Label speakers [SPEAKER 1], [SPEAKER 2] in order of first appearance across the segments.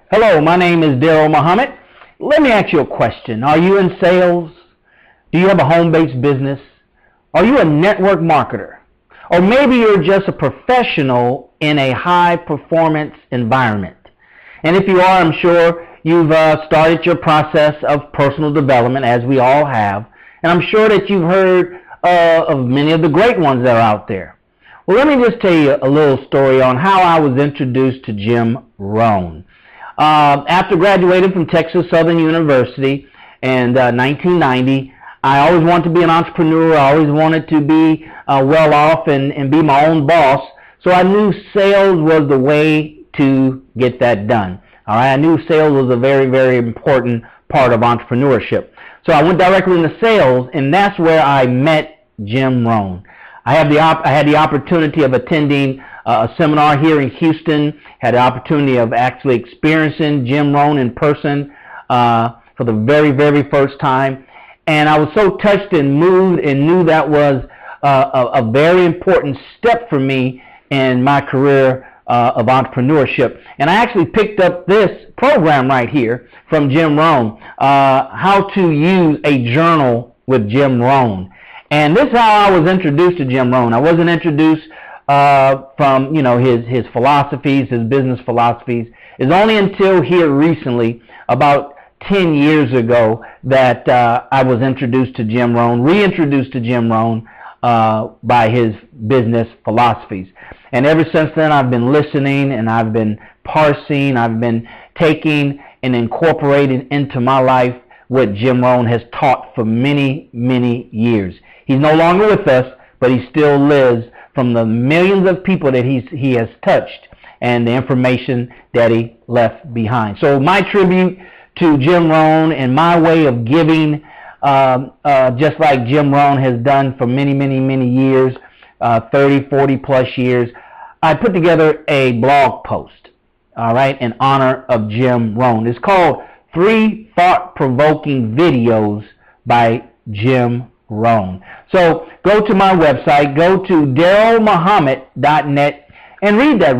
[SPEAKER 1] Hello, my name is Daryl Muhammad. Let me ask you a question. Are you in sales? Do you have a home-based business? Are you a network marketer? Or maybe you're just a professional in a high-performance environment. And if you are, I'm sure you've started your process of personal development, as we all have. And I'm sure that you've heard of many of the great ones that are out there. Well, let me just tell you a little story on how I was introduced to Jim Rohn. After graduating from Texas Southern University in 1990, I always wanted to be an entrepreneur. I always wanted to be well off and be my own boss. So I knew sales was the way to get that done. All right, I knew sales was a very, very important part of entrepreneurship. So I went directly into sales, and that's where I met Jim Rohn. I had the opportunity of attending a seminar here in Houston, had the opportunity of actually experiencing Jim Rohn in person for the very, very first time. And I was so touched and moved and knew that was a very important step for me in my career of entrepreneurship. And I actually picked up this program right here from Jim Rohn, How to Use a Journal with Jim Rohn. And this is how I was introduced to Jim Rohn. I wasn't introduced from his philosophies, his business philosophies. It's only until here recently, about 10 years ago, that I was introduced to Jim Rohn, reintroduced to Jim Rohn by his business philosophies. And ever since then, I've been listening and I've been parsing, I've been taking and incorporating into my life what Jim Rohn has taught for many, many years. He's no longer with us, but he still lives from the millions of people that he has touched and the information that he left behind. So my tribute to Jim Rohn and my way of giving, just like Jim Rohn has done for many, many, many years, 30, 40 plus years, I put together a blog post, all right, in honor of Jim Rohn. It's called 3 Thought-Provoking Videos by Jim Rohn. So go to my website, go to darylmuhammad.net and read that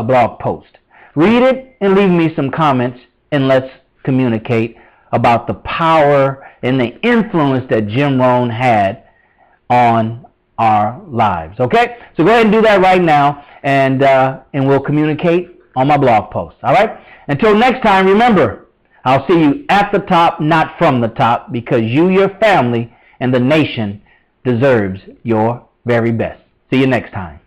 [SPEAKER 1] blog post. Read it and leave me some comments, and let's communicate about the power and the influence that Jim Rohn had on our lives. Okay? So go ahead and do that right now, and we'll communicate on my blog post. All right? Until next time, remember, I'll see you at the top, not from the top, because you, your family, and the nation deserves your very best. See you next time.